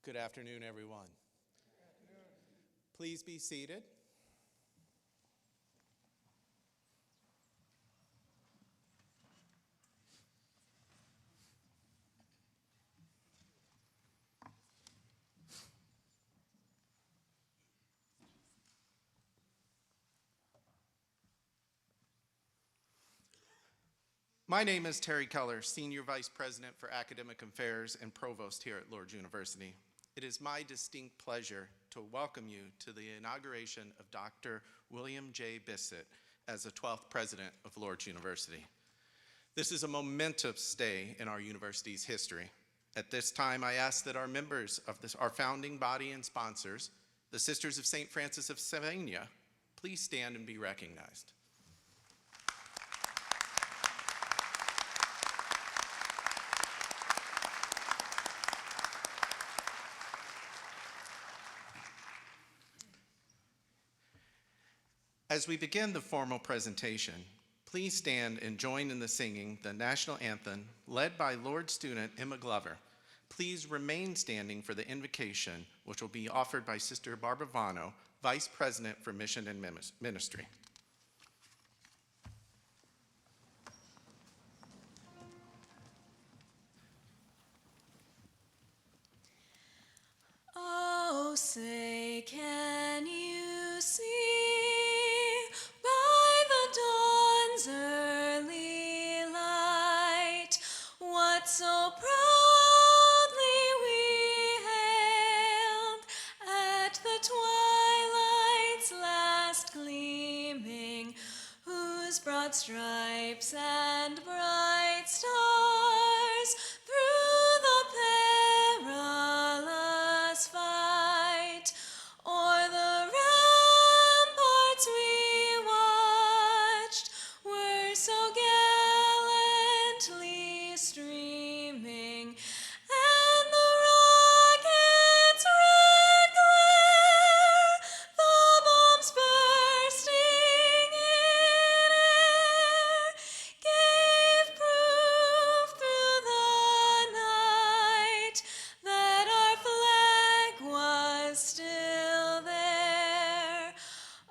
Good afternoon, everyone. Please be seated. My name is Terry Keller, Senior Vice President for Academic Affairs and Provost here at Lourdes University. It is my distinct pleasure to welcome you to the inauguration of Dr. William J. Bisset as the 12th President of Lourdes University. This is a momentous day in our university's history. At this time, I ask that our members of our founding body and sponsors, the Sisters of St. Francis of Savannah, please stand and be recognized. As we begin the formal presentation, please stand and join in the singing the national anthem led by Lourdes student Emma Glover. Please remain standing for the invocation, which will be offered by Sister Barbara Vano, Vice President for Mission and Ministry. Oh, say, can you see? So proudly we hailed at the twilight's last gleaming, whose broad stripes and bright stars through the perilous fight o'er the ramparts we watched were so gallantly streaming, and the rocket's red glare, the bombs bursting in air, gave proof through the night that our flag was still there.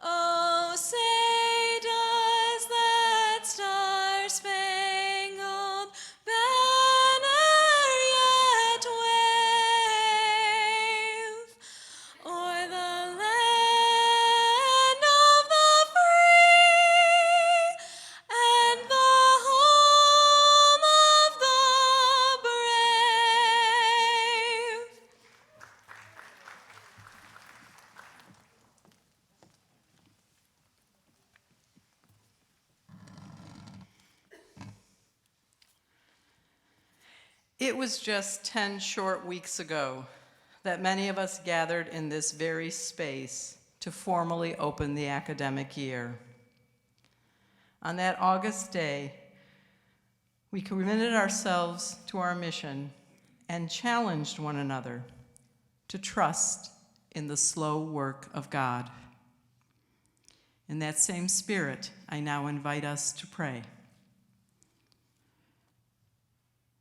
Oh, say does that star-spangled banner yet wave o'er the land of the free and the home of the brave? It was just 10 short weeks ago that many of us gathered in this very space to formally open the academic year. On that August day, we committed ourselves to our mission and challenged one another to trust in the slow work of God. In that same spirit, I now invite us to pray.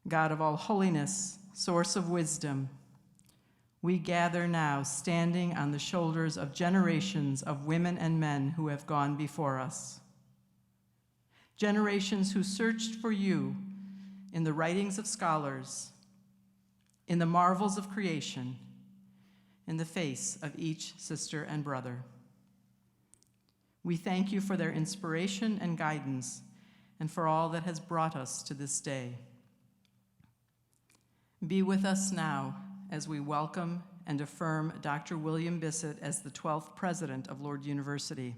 God of all holiness, source of wisdom, we gather now standing on the shoulders of generations of women and men who have gone before us. Generations who searched for you in the writings of scholars, in the marvels of creation, in the face of each sister and brother. We thank you for their inspiration and guidance and for all that has brought us to this day. Be with us now as we welcome and affirm Dr. William Bisset as the 12th President of Lourdes University.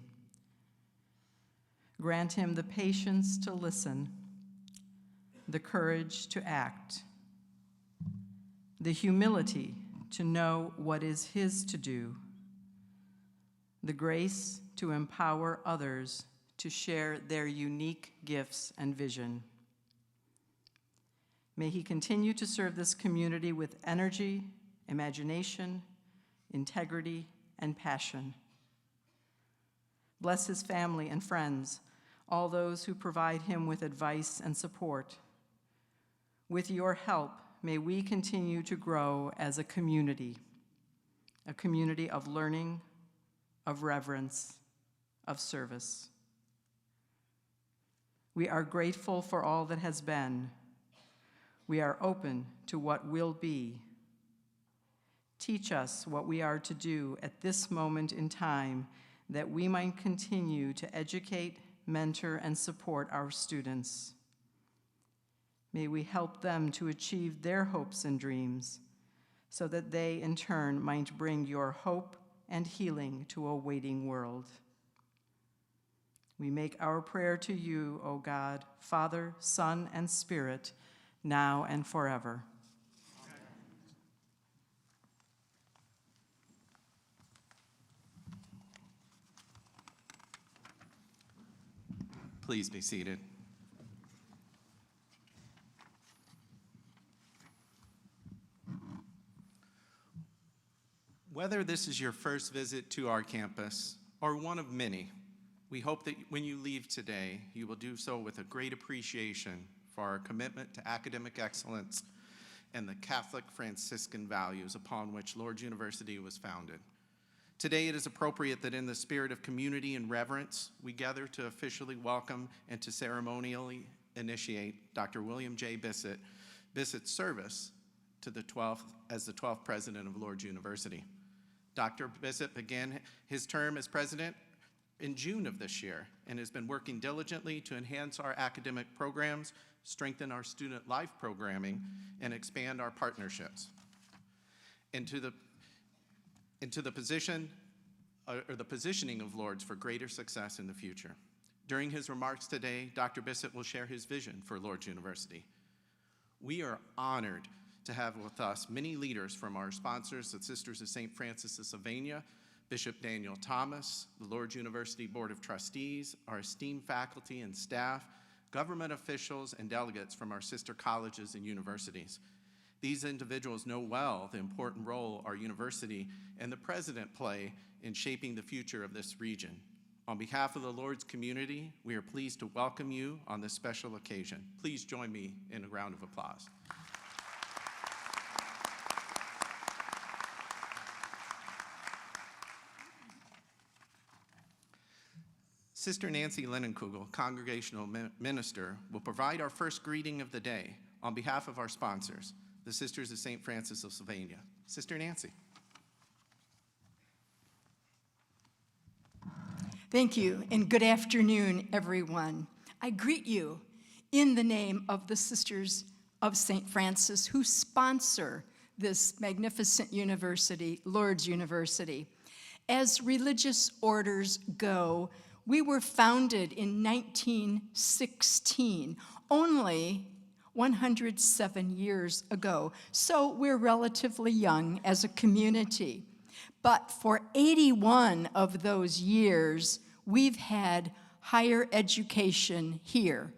Grant him the patience to listen, the courage to act, the humility to know what is his to do, the grace to empower others to share their unique gifts and vision. May he continue to serve this community with energy, imagination, integrity, and passion. Bless his family and friends, all those who provide him with advice and support. With your help, may we continue to grow as a community of learning, of reverence, of service. We are grateful for all that has been. We are open to what will be. Teach us what we are to do at this moment in time, that we might continue to educate, mentor, and support our students. May we help them to achieve their hopes and dreams, so that they in turn might bring your hope and healing to a waiting world. We make our prayer to you, O God, Father, Son, and Spirit, now and forever. Please be seated. Whether this is your first visit to our campus or one of many, we hope that when you leave today, you will do so with a great appreciation for our commitment to academic excellence and the Catholic Franciscan values upon which Lourdes University was founded. Today, it is appropriate that in the spirit of community and reverence, we gather to officially welcome and to ceremonially initiate Dr. William J. Bisset's service to the 12th as the 12th president of Lourdes University. Dr. Bisset began his term as president in June of this year and has been working diligently to enhance our academic programs, strengthen our student life programming, and expand our partnerships. Into the positioning of Lourdes for greater success in the future. During his remarks today, Dr. Bisset will share his vision for Lourdes University. We are honored to have with us many leaders from our sponsors, the Sisters of St. Francis of Sylvania, Bishop Daniel Thomas, the Lourdes University Board of Trustees, our esteemed faculty and staff, government officials, and delegates from our sister colleges and universities. These individuals know well the important role our university and the president play in shaping the future of this region. On behalf of the Lourdes community, we are pleased to welcome you on this special occasion. Please join me in a round of applause. Sister Nancy Linnenkugel, Congregational Minister, will provide our first greeting of the day on behalf of our sponsors, the Sisters of St. Francis of Sylvania. Sister Nancy. Thank you, and good afternoon, everyone. I greet you in the name of the Sisters of St. Francis who sponsor this magnificent university, Lourdes University. As religious orders go, we were founded in 1916, only 107 years ago, so we're relatively young as a community. But for 81 of those years, we've had higher education here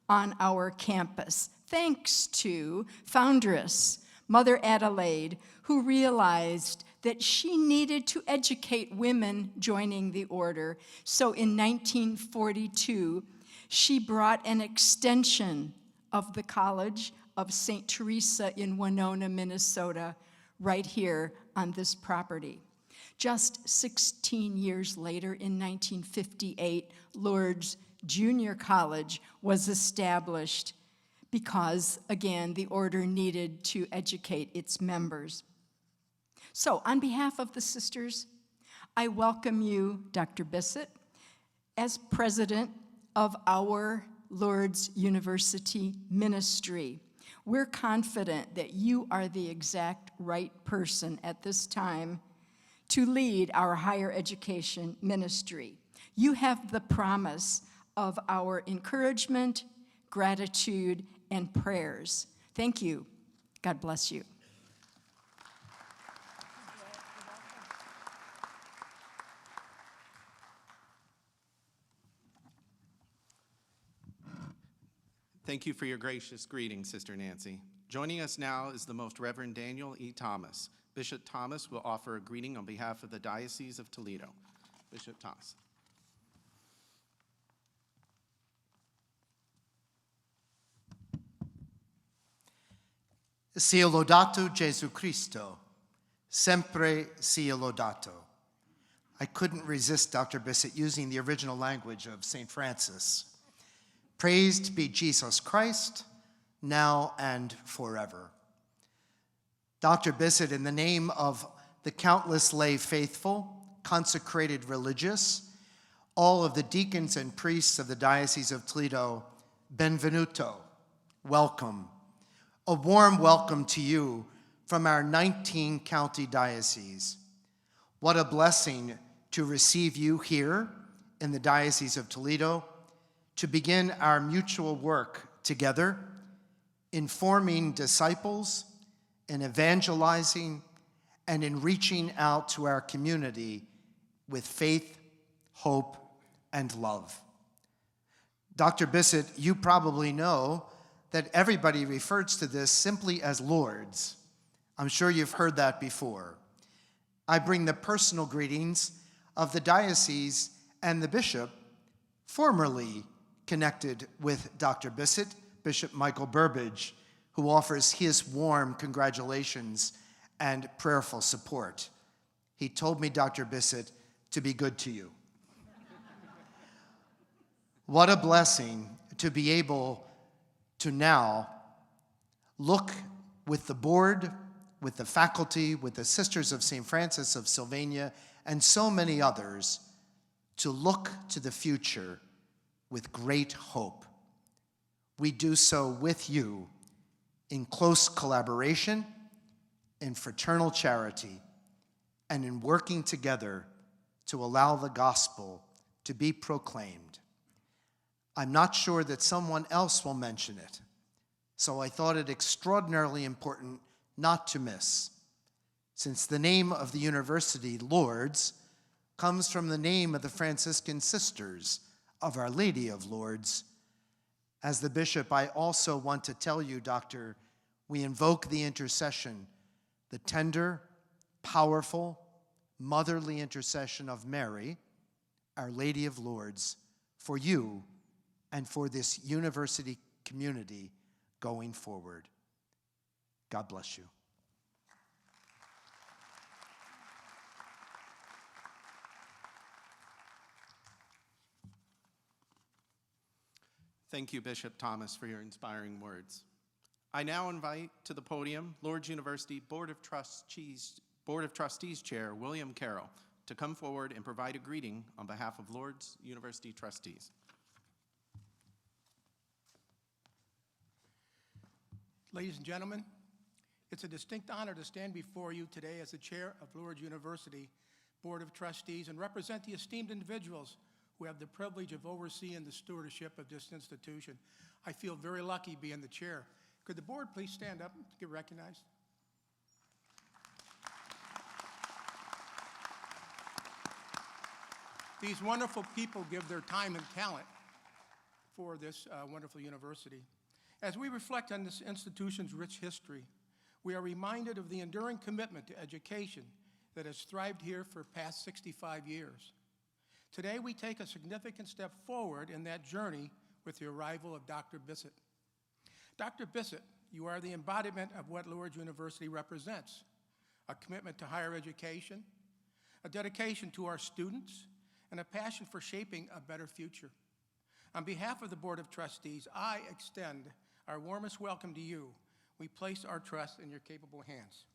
on our campus, thanks to foundress Mother Adelaide, who realized that she needed to educate women joining the order. So in 1942, she brought an extension of the College of St. Teresa in Winona, Minnesota, right here on this property. Just 16 years later, in 1958, Lourdes Junior College was established because, again, the order needed to educate its members. So, on behalf of the sisters, I welcome you, Dr. Bisset, as president of our Lourdes University ministry. We're confident that you are the exact right person at this time to lead our higher education ministry. You have the promise of our encouragement, gratitude, and prayers. Thank you. God bless you. Thank you for your gracious greeting, Sister Nancy. Joining us now is the Most Reverend Daniel E. Thomas. Bishop Thomas will offer a greeting on behalf of the Diocese of Toledo. Bishop Thomas. Sia lodato Gesù Cristo, sempre sia lodato. I couldn't resist Dr. Bisset using the original language of St. Francis. Praised be Jesus Christ, now and forever. Dr. Bisset, in the name of the countless lay faithful, consecrated religious, all of the deacons and priests of the Diocese of Toledo, benvenuto, welcome. A warm welcome to you from our 19-county diocese. What a blessing to receive you here in the Diocese of Toledo, to begin our mutual work together in forming disciples, in evangelizing, and in reaching out to our community with faith, hope, and love. Dr. Bisset, you probably know that everybody refers to this simply as Lourdes. I'm sure you've heard that before. I bring the personal greetings of the diocese and the bishop, formerly connected with Dr. Bisset, Bishop Michael Burbage, who offers his warm congratulations and prayerful support. He told me, Dr. Bisset, to be good to you. What a blessing to be able to now look with the board, with the faculty, with the Sisters of St. Francis of Sylvania, and so many others, to look to the future with great hope. We do so with you in close collaboration, in fraternal charity, and in working together to allow the gospel to be proclaimed. I'm not sure that someone else will mention it, so I thought it extraordinarily important not to miss, since the name of the university, Lourdes, comes from the name of the Franciscan sisters of Our Lady of Lourdes. As the bishop, I also want to tell you, Doctor, we invoke the intercession, the tender, powerful, motherly intercession of Mary, Our Lady of Lourdes, for you and for this university community going forward. God bless you. Thank you, Bishop Thomas, for your inspiring words. I now invite to the podium Lourdes University Board of Trustees Chair William Carroll to come forward and provide a greeting on behalf of Lourdes University trustees. Ladies and gentlemen, it's a distinct honor to stand before you today as the chair of Lourdes University Board of Trustees and represent the esteemed individuals who have the privilege of overseeing the stewardship of this institution. I feel very lucky being the chair. Could the board please stand up and get recognized? These wonderful people give their time and talent for this wonderful university. As we reflect on this institution's rich history, we are reminded of the enduring commitment to education that has thrived here for past 65 years. Today, we take a significant step forward in that journey with the arrival of Dr. Bisset. Dr. Bisset, you are the embodiment of what Lourdes University represents: a commitment to higher education, a dedication to our students, and a passion for shaping a better future. On behalf of the Board of Trustees, I extend our warmest welcome to you. We place our trust in your capable hands.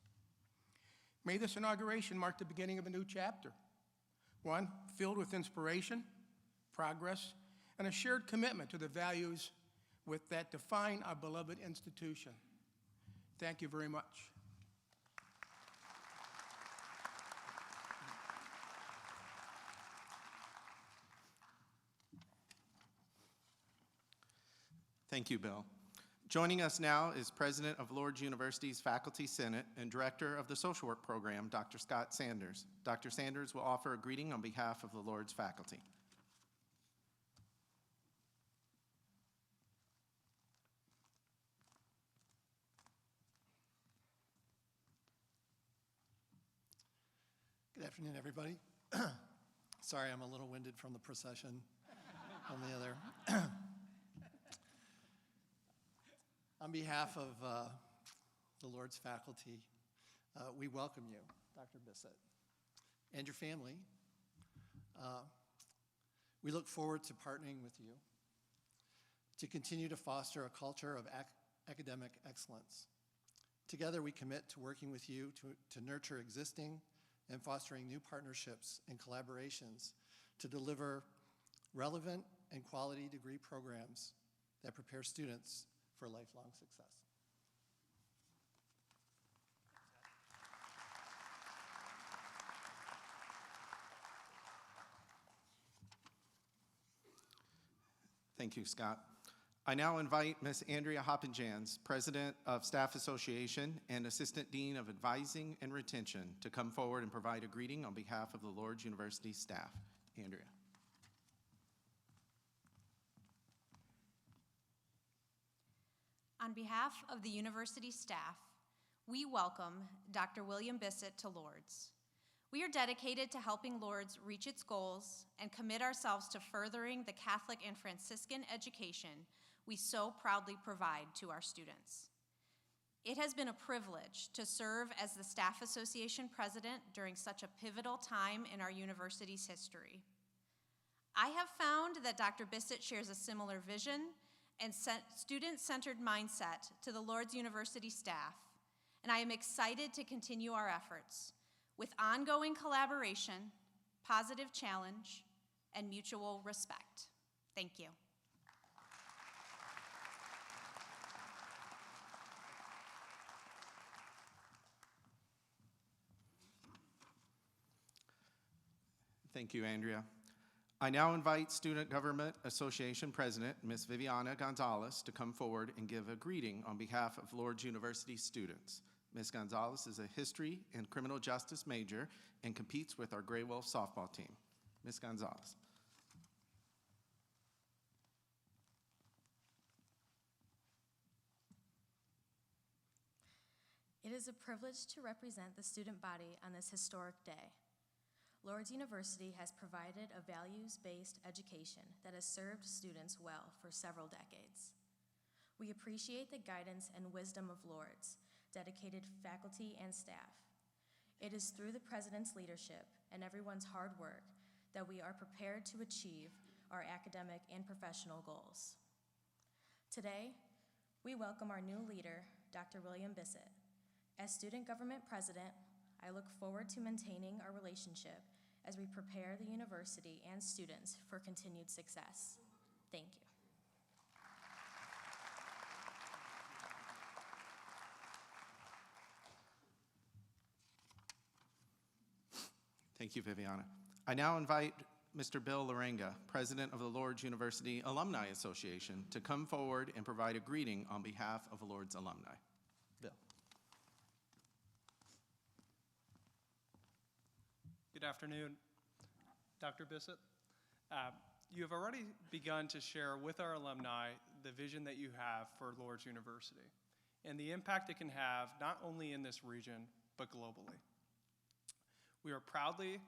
May this inauguration mark the beginning of a new chapter, one filled with inspiration, progress, and a shared commitment to the values that define our beloved institution. Thank you very much. Thank you, Bill. Joining us now is President of Lourdes University's Faculty Senate and Director of the Social Work Program, Dr. Scott Sanders. Dr. Sanders will offer a greeting on behalf of the Lourdes faculty. Good afternoon, everybody. Sorry, I'm a little winded from the procession on the other. On behalf of the Lourdes faculty, we welcome you, Dr. Bisset, and your family. We look forward to partnering with you to continue to foster a culture of academic excellence. Together, we commit to working with you to nurture existing and fostering new partnerships and collaborations to deliver relevant and quality degree programs that prepare students for lifelong success. Thank you, Scott. I now invite Ms. Andrea Hoppinjans, President of Staff Association and Assistant Dean of Advising and Retention, to come forward and provide a greeting on behalf of the Lourdes University staff. Andrea. On behalf of the university staff, we welcome Dr. William Bisset to Lourdes. We are dedicated to helping Lourdes reach its goals and commit ourselves to furthering the Catholic and Franciscan education we so proudly provide to our students. It has been a privilege to serve as the Staff Association President during such a pivotal time in our university's history. I have found that Dr. Bisset shares a similar vision and student-centered mindset to the Lourdes University staff, and I am excited to continue our efforts with ongoing collaboration, positive challenge, and mutual respect. Thank you. Thank you, Andrea. I now invite Student Government Association President, Ms. Viviana Gonzalez, to come forward and give a greeting on behalf of Lourdes University students. Ms. Gonzalez is a history and criminal justice major and competes with our Gray Wolf softball team. Ms. Gonzalez. It is a privilege to represent the student body on this historic day. Lourdes University has provided a values-based education that has served students well for several decades. We appreciate the guidance and wisdom of Lourdes, dedicated faculty and staff. It is through the President's leadership and everyone's hard work that we are prepared to achieve our academic and professional goals. Today, we welcome our new leader, Dr. William Bisset. As Student Government President, I look forward to maintaining our relationship as we prepare the university and students for continued success. Thank you. Thank you, Viviana. I now invite Mr. Bill Larenga, President of the Lourdes University Alumni Association, to come forward and provide a greeting on behalf of Lourdes alumni. Bill. Good afternoon, Dr. Bisset. You have already begun to share with our alumni the vision that you have for Lourdes University and the impact it can have not only in this region, but globally. We are proudly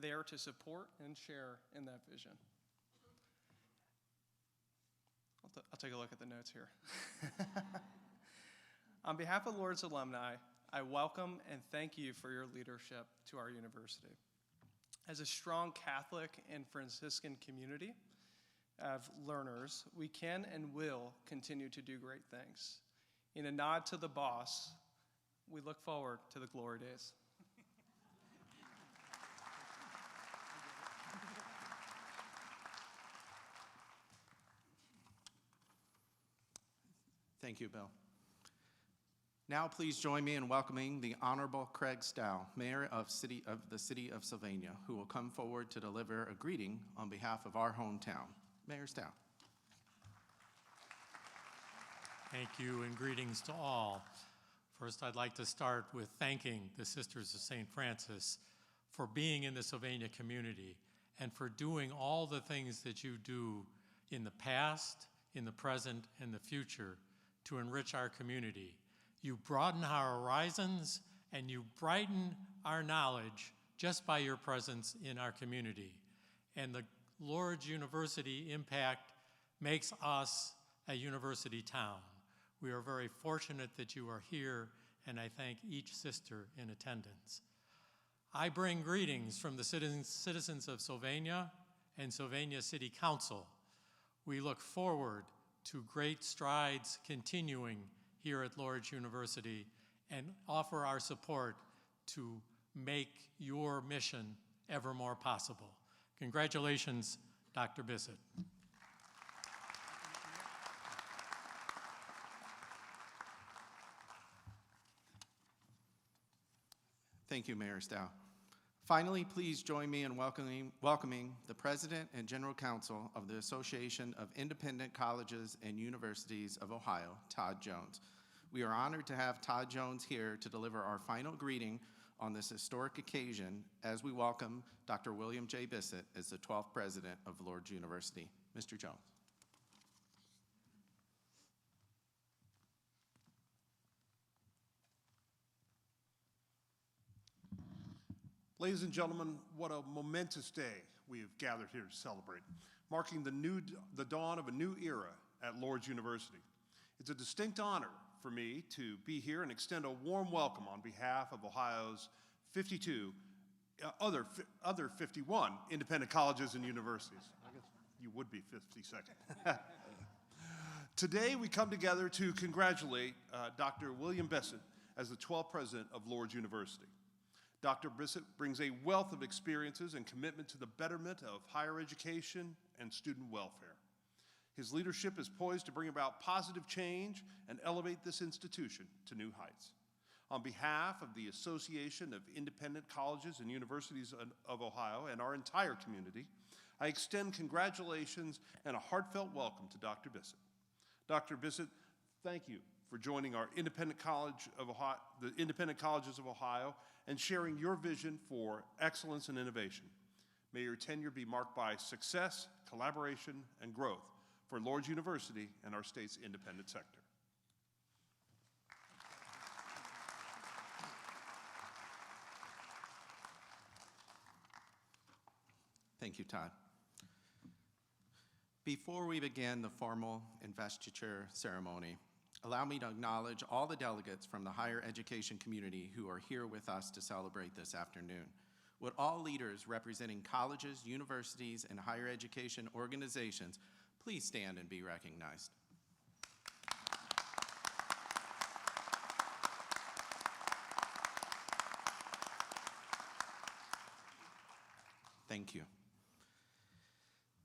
there to support and share in that vision. I'll take a look at the notes here. On behalf of Lourdes alumni, I welcome and thank you for your leadership to our university. As a strong Catholic and Franciscan community of learners, we can and will continue to do great things. In a nod to the boss, we look forward to the glory days. Thank you, Bill. Now please join me in welcoming the Honorable Craig Stow, Mayor of the City of Sylvania, who will come forward to deliver a greeting on behalf of our hometown. Mayor Stow. Thank you and greetings to all. First, I'd like to start with thanking the Sisters of St. Francis for being in the Sylvania community and for doing all the things that you do in the past, in the present, and the future to enrich our community. You broaden our horizons and you brighten our knowledge just by your presence in our community. And the Lourdes University impact makes us a university town. We are very fortunate that you are here and I thank each sister in attendance. I bring greetings from the citizens of Sylvania and Sylvania City Council. We look forward to great strides continuing here at Lourdes University and offer our support to make your mission ever more possible. Congratulations, Dr. Bisset. Thank you, Mayor Stowe. Finally, please join me in welcoming the President and General Counsel of the Association of Independent Colleges and Universities of Ohio, Todd Jones. We are honored to have Todd Jones here to deliver our final greeting on this historic occasion as we welcome Dr. William J. Bisset as the 12th President of Lourdes University. Mr. Jones. Ladies and gentlemen, what a momentous day we have gathered here to celebrate, marking the dawn of a new era at Lourdes University. It's a distinct honor for me to be here and extend a warm welcome on behalf of Ohio's 51 independent colleges and universities. I guess you would be 52nd. Today we come together to congratulate Dr. William Bisset as the 12th President of Lourdes University. Dr. Bisset brings a wealth of experiences and commitment to the betterment of higher education and student welfare. His leadership is poised to bring about positive change and elevate this institution to new heights. On behalf of the Association of Independent Colleges and Universities of Ohio and our entire community, I extend congratulations and a heartfelt welcome to Dr. Bisset. Dr. Bisset, thank you for joining our Independent College of Ohio, the Independent Colleges of Ohio, and sharing your vision for excellence and innovation. May your tenure be marked by success, collaboration, and growth for Lourdes University and our state's independent sector. Thank you, Todd. Before we begin the formal investiture ceremony, allow me to acknowledge all the delegates from the higher education community who are here with us to celebrate this afternoon. Would all leaders representing colleges, universities, and higher education organizations please stand and be recognized? Thank you.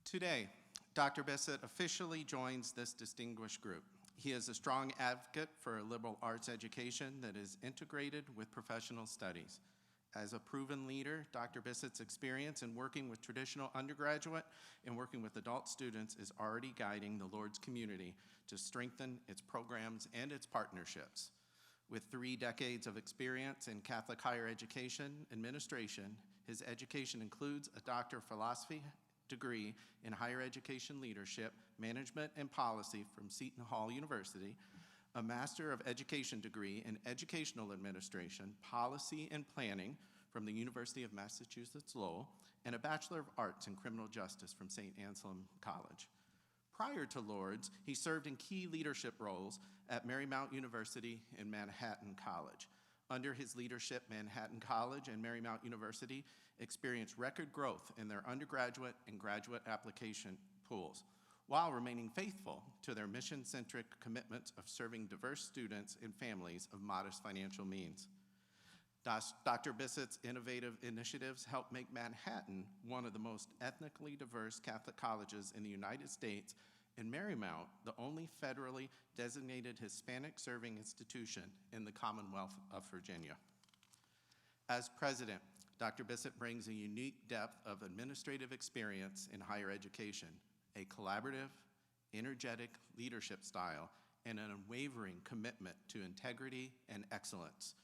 Today, Dr. Bisset officially joins this distinguished group. He is a strong advocate for a liberal arts education that is integrated with professional studies. As a proven leader, Dr. Bisset's experience in working with traditional undergraduate and working with adult students is already guiding the Lourdes community to strengthen its programs and its partnerships. With 3 decades of experience in Catholic higher education administration, his education includes a Doctor of Philosophy degree in Higher Education Leadership, Management, and Policy from Seton Hall University, a Master of Education degree in Educational Administration, Policy, and Planning from the University of Massachusetts Lowell, and a Bachelor of Arts in Criminal Justice from St. Anselm College. Prior to Lourdes, he served in key leadership roles at Marymount University and Manhattan College. Under his leadership, Manhattan College and Marymount University experienced record growth in their undergraduate and graduate application pools, while remaining faithful to their mission-centric commitments of serving diverse students and families of modest financial means. Dr. Bisset's innovative initiatives helped make Manhattan one of the most ethnically diverse Catholic colleges in the United States, and Marymount the only federally designated Hispanic-serving institution in the Commonwealth of Virginia. As president, Dr. Bisset brings a unique depth of administrative experience in higher education, a collaborative, energetic leadership style, and an unwavering commitment to integrity and excellence.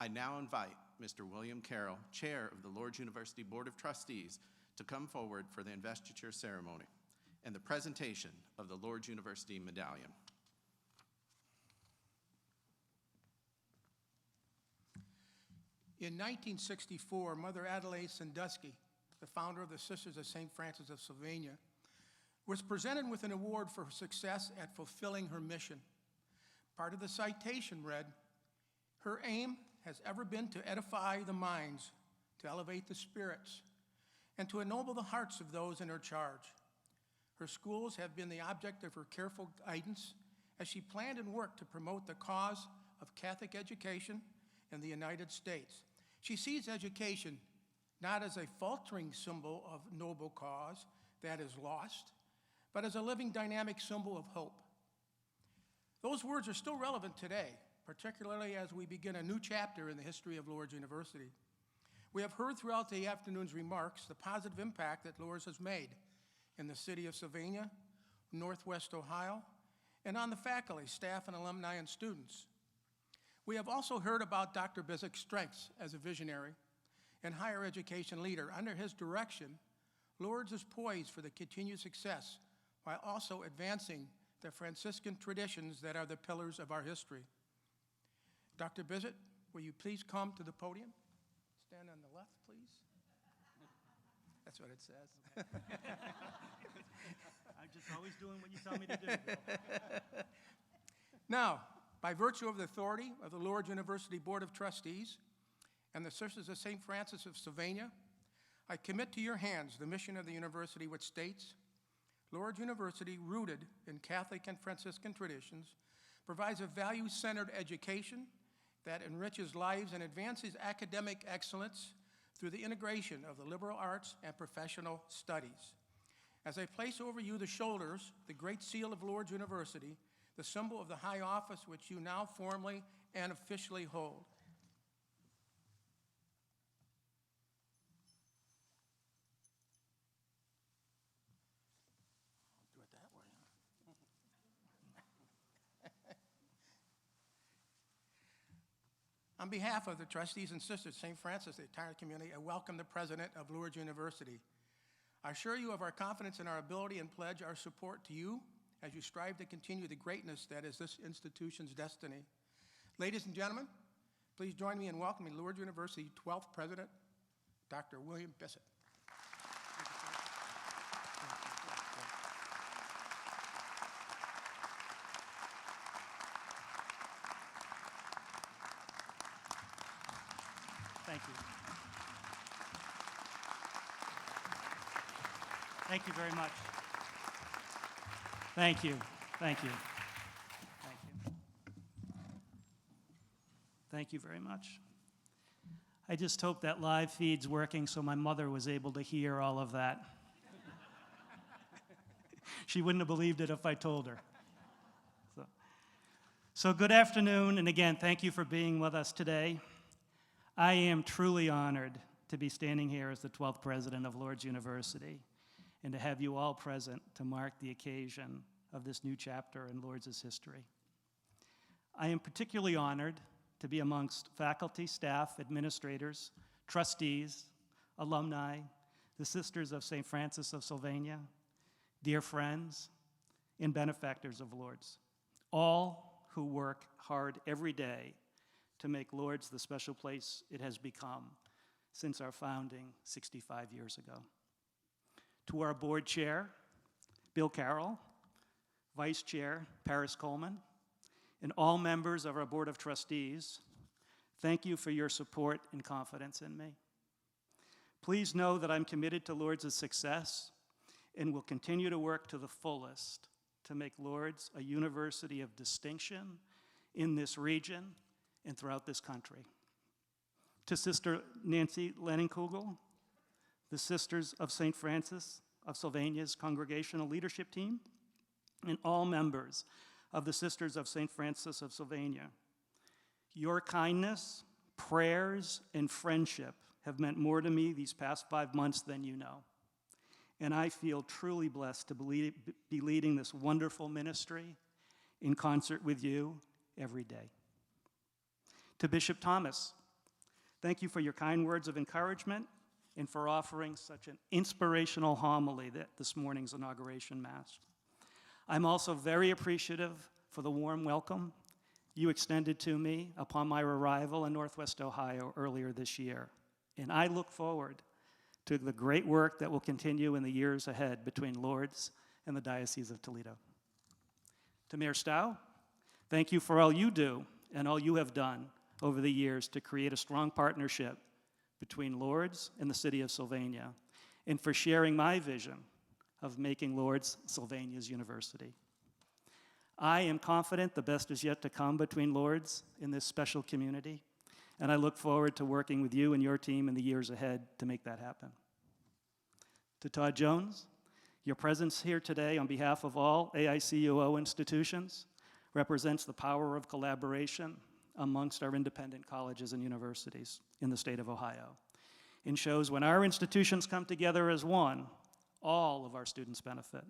I now invite Mr. William Carroll, Chair of the Lourdes University Board of Trustees, to come forward for the investiture ceremony and the presentation of the Lourdes University Medallion. In 1964, Mother Adelaide Sandusky, the founder of the Sisters of St. Francis of Sylvania, was presented with an award for her success at fulfilling her mission. Part of the citation read, Her aim has ever been to edify the minds, to elevate the spirits, and to ennoble the hearts of those in her charge. Her schools have been the object of her careful guidance as she planned and worked to promote the cause of Catholic education in the United States. She sees education not as a faltering symbol of noble cause that is lost, but as a living, dynamic symbol of hope. Those words are still relevant today, particularly as we begin a new chapter in the history of Lourdes University. We have heard throughout the afternoon's remarks the positive impact that Lourdes has made in the city of Sylvania, Northwest Ohio, and on the faculty, staff, and alumni and students. We have also heard about Dr. Bisset's strengths as a visionary and higher education leader. Under his direction, Lourdes is poised for the continued success while also advancing the Franciscan traditions that are the pillars of our history. Dr. Bisset, will you please come to the podium? Stand on the left, please. That's what it says. I'm just always doing what you tell me to do, Bill. Now, by virtue of the authority of the Lourdes University Board of Trustees and the Sisters of St. Francis of Sylvania, I commit to your hands the mission of the university, which states, Lourdes University, rooted in Catholic and Franciscan traditions, provides a value-centered education that enriches lives and advances academic excellence through the integration of the liberal arts and professional studies. As I place over you the shoulders, the Great Seal of Lourdes University, the symbol of the high office which you now formally and officially hold. I'll do it that way. On behalf of the trustees and sisters of St. Francis, the entire community, I welcome the president of Lourdes University. I assure you of our confidence in our ability and pledge our support to you as you strive to continue the greatness that is this institution's destiny. Ladies and gentlemen, please join me in welcoming Lourdes University 12th President, Dr. William Bisset. Thank you. Thank you very much. Thank you. Thank you. Thank you. Thank you very much. I just hope that live feed's working so my mother was able to hear all of that. She wouldn't have believed it if I told her. So good afternoon, and again, thank you for being with us today. I am truly honored to be standing here as the 12th president of Lourdes University and to have you all present to mark the occasion of this new chapter in Lourdes' history. I am particularly honored to be amongst faculty, staff, administrators, trustees, alumni, the Sisters of St. Francis of Sylvania, dear friends, and benefactors of Lourdes, all who work hard every day to make Lourdes the special place it has become since our founding 65 years ago. To our board chair, Bill Carroll, vice chair, Paris Coleman, and all members of our board of trustees, thank you for your support and confidence in me. Please know that I'm committed to Lourdes' success and will continue to work to the fullest to make Lourdes a university of distinction in this region and throughout this country. To Sister Nancy Lennenkugel, the Sisters of St. Francis of Sylvania's congregational leadership team, and all members of the Sisters of St. Francis of Sylvania. Your kindness, prayers, and friendship have meant more to me these past 5 months than you know. And I feel truly blessed to be leading this wonderful ministry in concert with you every day. To Bishop Thomas, thank you for your kind words of encouragement and for offering such an inspirational homily at this morning's inauguration Mass. I'm also very appreciative for the warm welcome you extended to me upon my arrival in Northwest Ohio earlier this year. And I look forward to the great work that will continue in the years ahead between Lourdes and the Diocese of Toledo. To Mayor Stowe, thank you for all you do and all you have done over the years to create a strong partnership between Lourdes and the city of Sylvania, and for sharing my vision of making Lourdes Sylvania's university. I am confident the best is yet to come between Lourdes and this special community, and I look forward to working with you and your team in the years ahead to make that happen. To Todd Jones, your presence here today on behalf of all AICUO institutions represents the power of collaboration amongst our independent colleges and universities in the state of Ohio, and shows when our institutions come together as one, all of our students benefit.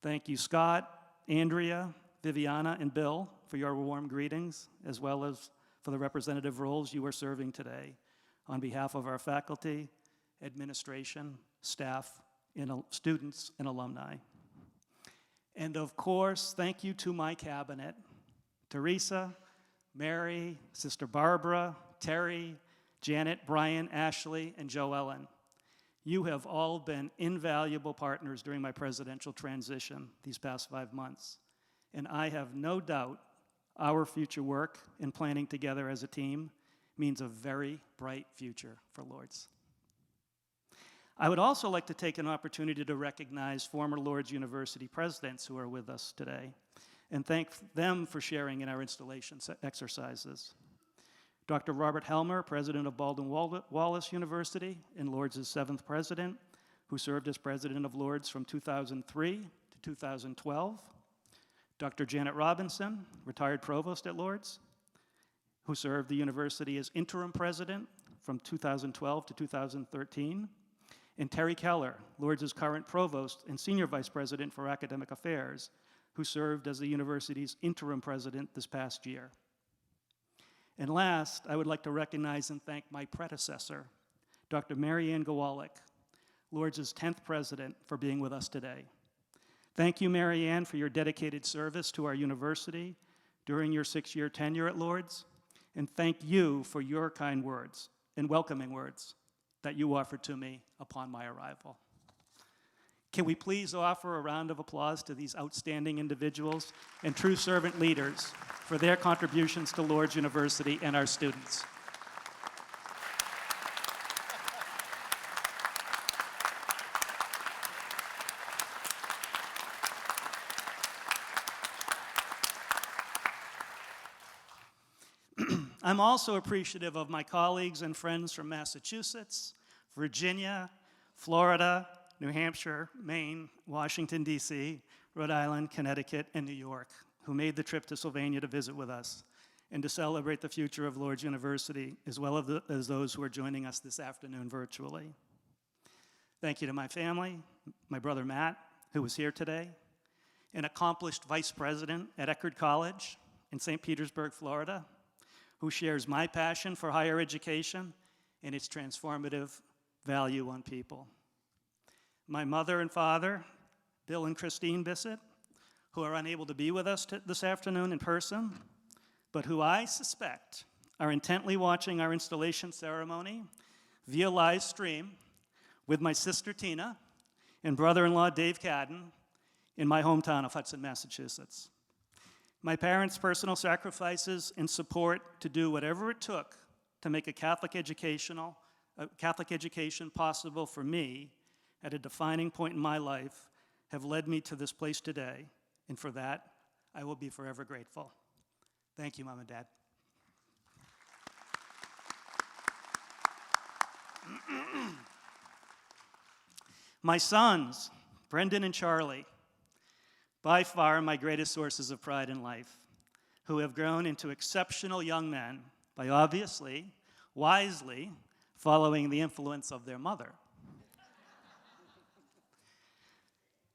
Thank you, Scott, Andrea, Viviana, and Bill, for your warm greetings, as well as for the representative roles you are serving today on behalf of our faculty, administration, staff, and students and alumni. And of course, thank you to my cabinet, Teresa, Mary, Sister Barbara, Terry, Janet, Brian, Ashley, and Joe Ellen. You have all been invaluable partners during my presidential transition these past 5 months, and I have no doubt our future work in planning together as a team means a very bright future for Lourdes. I would also like to take an opportunity to recognize former Lourdes University presidents who are with us today and thank them for sharing in our installation exercises. Dr. Robert Helmer, president of Baldwin-Wallace University and Lourdes' 7th president, who served as president of Lourdes from 2003 to 2012. Dr. Janet Robinson, retired provost at Lourdes, who served the university as interim president from 2012 to 2013. And Terry Keller, Lourdes' current provost and senior vice president for academic affairs, who served as the university's interim president this past year. And last, I would like to recognize and thank my predecessor, Dr. Mary Ann Gowalik, Lourdes' 10th president, for being with us today. Thank you, Mary Ann, for your dedicated service to our university during your 6-year tenure at Lourdes, and thank you for your kind words and welcoming words that you offered to me upon my arrival. Can we please offer a round of applause to these outstanding individuals and true servant leaders for their contributions to Lourdes University and our students. I'm also appreciative of my colleagues and friends from Massachusetts, Virginia, Florida, New Hampshire, Maine, Washington, D.C., Rhode Island, Connecticut, and New York, who made the trip to Sylvania to visit with us and to celebrate the future of Lourdes University, as well as those who are joining us this afternoon virtually. Thank you to my family, my brother Matt, who was here today, an accomplished vice president at Eckerd College in St. Petersburg, Florida, who shares my passion for higher education and its transformative value on people. My mother and father, Bill and Christine Bisset, who are unable to be with us this afternoon in person, but who I suspect are intently watching our installation ceremony via live stream with my sister Tina and brother-in-law Dave Cadden in my hometown of Hudson, Massachusetts. My parents' personal sacrifices and support to do whatever it took to make a Catholic education possible for me at a defining point in my life have led me to this place today, and for that, I will be forever grateful. Thank you, Mom and Dad. My sons, Brendan and Charlie, by far my greatest sources of pride in life, who have grown into exceptional young men by obviously, wisely, following the influence of their mother.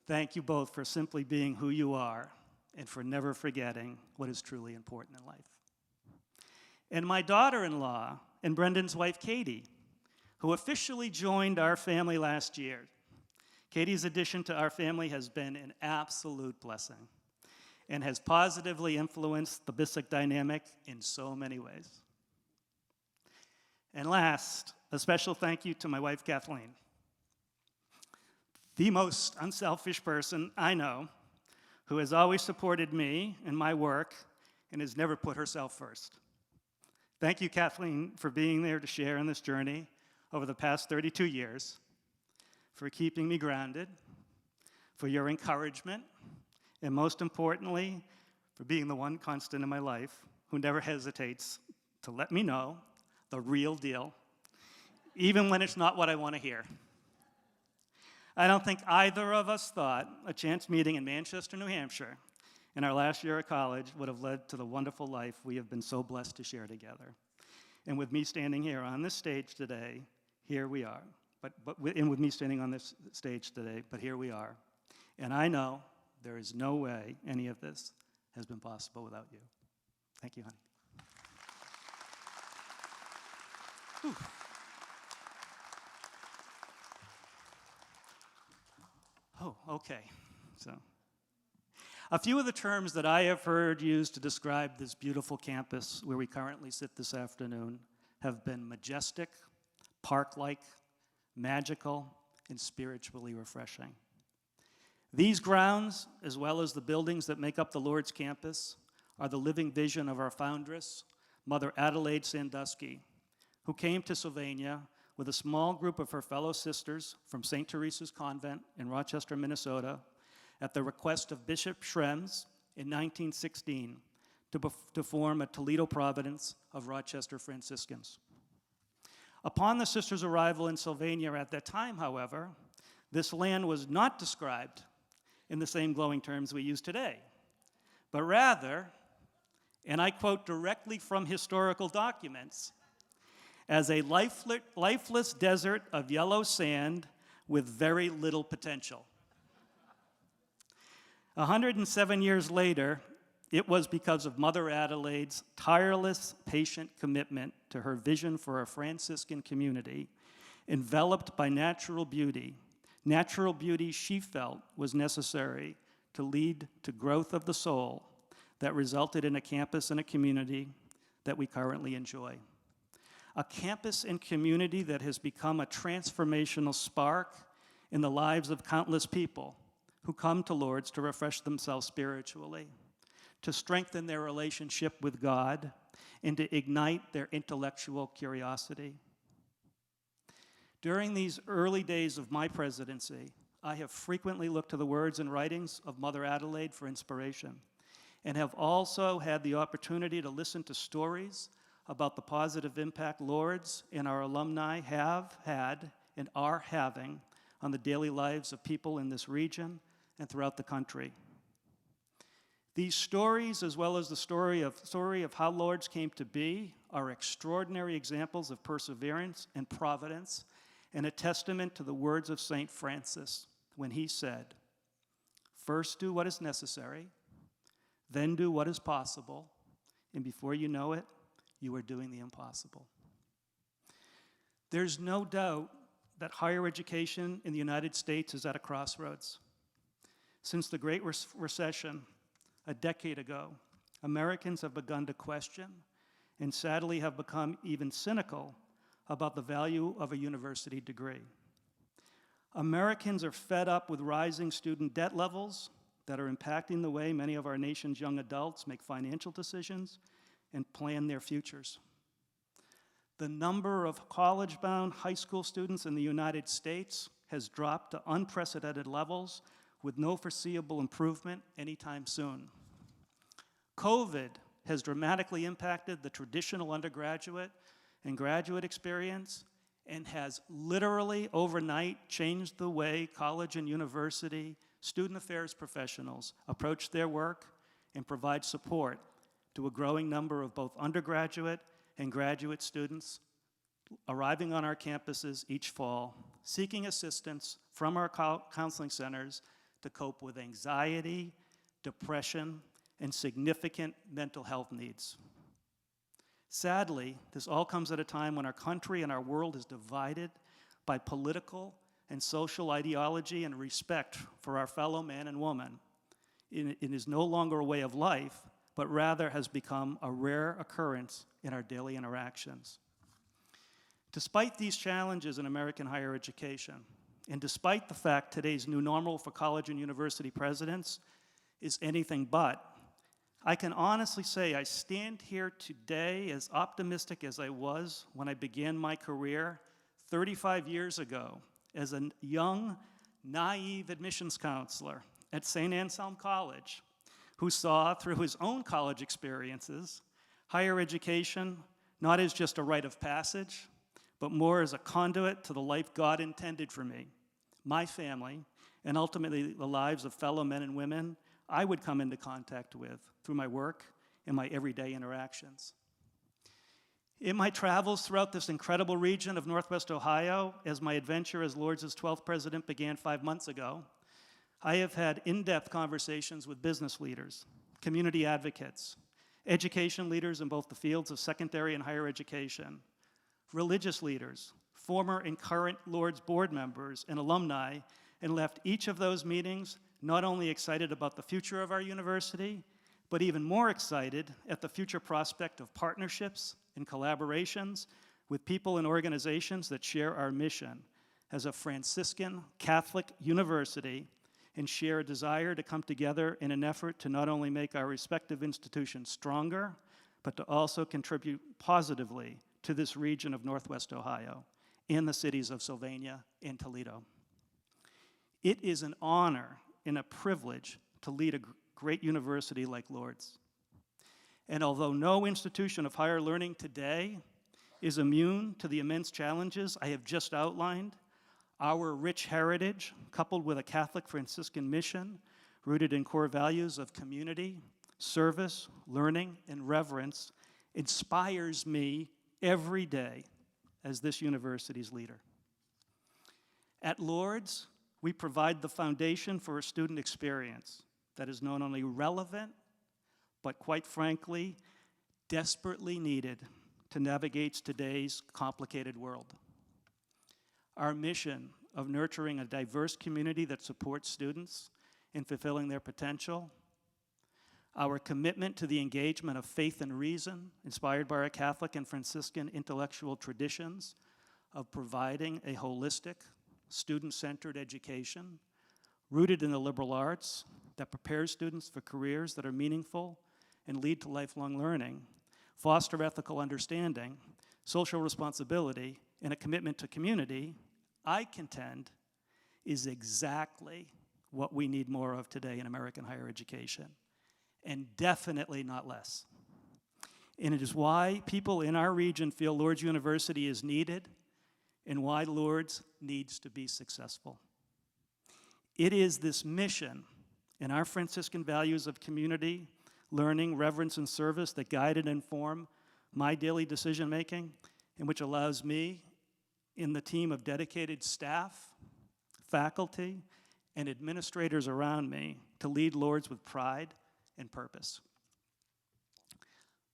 Thank you both for simply being who you are and for never forgetting what is truly important in life. And my daughter-in-law and Brendan's wife, Katie, who officially joined our family last year. Katie's addition to our family has been an absolute blessing and has positively influenced the Bisset dynamic in so many ways. And last, a special thank you to my wife, Kathleen, the most unselfish person I know, who has always supported me and my work and has never put herself first. Thank you, Kathleen, for being there to share in this journey over the past 32 years, for keeping me grounded, for your encouragement, and most importantly, for being the one constant in my life who never hesitates to let me know the real deal, even when it's not what I want to hear. I don't think either of us thought a chance meeting in Manchester, New Hampshire, in our last year of college would have led to the wonderful life we have been so blessed to share together. And with me standing here on this stage today, here we are. And with me standing on this stage today, but here we are. And I know there is no way any of this has been possible without you. Thank you, honey. Whew. Oh, okay. So, a few of the terms that I have heard used to describe this beautiful campus where we currently sit this afternoon have been majestic, park-like, magical, and spiritually refreshing. These grounds, as well as the buildings that make up the Lourdes campus, are the living vision of our foundress, Mother Adelaide Sandusky, who came to Sylvania with a small group of her fellow sisters from St. Teresa's Convent in Rochester, Minnesota, at the request of Bishop Schrems in 1916 to form a Toledo Providence of Rochester Franciscans. Upon the sisters' arrival in Sylvania at that time, however, this land was not described in the same glowing terms we use today, but rather, and I quote directly from historical documents, as a lifeless desert of yellow sand with very little potential. 107 years later, it was because of Mother Adelaide's tireless, patient commitment to her vision for a Franciscan community, enveloped by natural beauty she felt was necessary to lead to growth of the soul that resulted in a campus and a community that we currently enjoy. A campus and community that has become a transformational spark in the lives of countless people who come to Lourdes to refresh themselves spiritually, to strengthen their relationship with God, and to ignite their intellectual curiosity. During these early days of my presidency, I have frequently looked to the words and writings of Mother Adelaide for inspiration, and have also had the opportunity to listen to stories about the positive impact Lourdes and our alumni have had and are having on the daily lives of people in this region and throughout the country. These stories, as well as the story of how Lourdes came to be, are extraordinary examples of perseverance and providence, and a testament to the words of St. Francis when he said, "First do what is necessary, then do what is possible, and before you know it, you are doing the impossible." There's no doubt that higher education in the United States is at a crossroads. Since the Great Recession a decade ago, Americans have begun to question and sadly have become even cynical about the value of a university degree. Americans are fed up with rising student debt levels that are impacting the way many of our nation's young adults make financial decisions and plan their futures. The number of college-bound high school students in the United States has dropped to unprecedented levels with no foreseeable improvement anytime soon. COVID has dramatically impacted the traditional undergraduate and graduate experience and has literally overnight changed the way college and university student affairs professionals approach their work and provide support to a growing number of both undergraduate and graduate students arriving on our campuses each fall, seeking assistance from our counseling centers to cope with anxiety, depression, and significant mental health needs. Sadly, this all comes at a time when our country and our world is divided by political and social ideology and respect for our fellow man and woman. It is no longer a way of life, but rather has become a rare occurrence in our daily interactions. Despite these challenges in American higher education, and despite the fact today's new normal for college and university presidents is anything but, I can honestly say I stand here today as optimistic as I was when I began my career 35 years ago as a young, naive admissions counselor at St. Anselm College, who saw through his own college experiences higher education not as just a rite of passage, but more as a conduit to the life God intended for me, my family, and ultimately the lives of fellow men and women I would come into contact with through my work and my everyday interactions. In my travels throughout this incredible region of Northwest Ohio, as my adventure as Lourdes' 12th president began 5 months ago, I have had in-depth conversations with business leaders, community advocates, education leaders in both the fields of secondary and higher education, religious leaders, former and current Lourdes board members, and alumni, and left each of those meetings not only excited about the future of our university, but even more excited at the future prospect of partnerships and collaborations with people and organizations that share our mission as a Franciscan Catholic university and share a desire to come together in an effort to not only make our respective institutions stronger, but to also contribute positively to this region of Northwest Ohio and the cities of Sylvania and Toledo. It is an honor and a privilege to lead a great university like Lourdes. And although no institution of higher learning today is immune to the immense challenges I have just outlined, our rich heritage, coupled with a Catholic Franciscan mission rooted in core values of community, service, learning, and reverence, inspires me every day as this university's leader. At Lourdes, we provide the foundation for a student experience that is not only relevant, but quite frankly, desperately needed to navigate today's complicated world. Our mission of nurturing a diverse community that supports students in fulfilling their potential, our commitment to the engagement of faith and reason, inspired by our Catholic and Franciscan intellectual traditions of providing a holistic, student-centered education rooted in the liberal arts that prepares students for careers that are meaningful and lead to lifelong learning, foster ethical understanding, social responsibility, and a commitment to community, I contend, is exactly what we need more of today in American higher education, and definitely not less. And it is why people in our region feel Lourdes University is needed and why Lourdes needs to be successful. It is this mission and our Franciscan values of community, learning, reverence, and service that guide and inform my daily decision-making, and which allows me, in the team of dedicated staff, faculty, and administrators around me, to lead Lourdes with pride and purpose.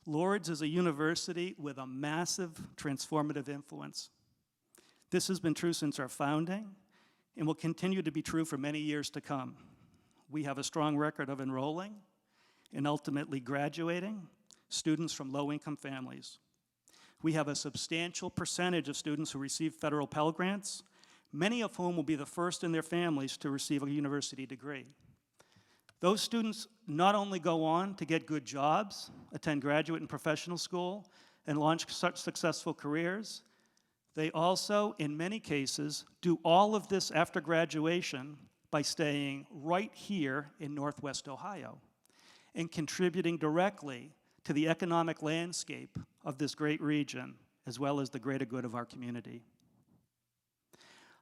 Lourdes is a university with a massive transformative influence. This has been true since our founding and will continue to be true for many years to come. We have a strong record of enrolling and ultimately graduating students from low-income families. We have a substantial percentage of students who receive federal Pell Grants, many of whom will be the first in their families to receive a university degree. Those students not only go on to get good jobs, attend graduate and professional school, and launch such successful careers, they also, in many cases, do all of this after graduation by staying right here in Northwest Ohio and contributing directly to the economic landscape of this great region, as well as the greater good of our community.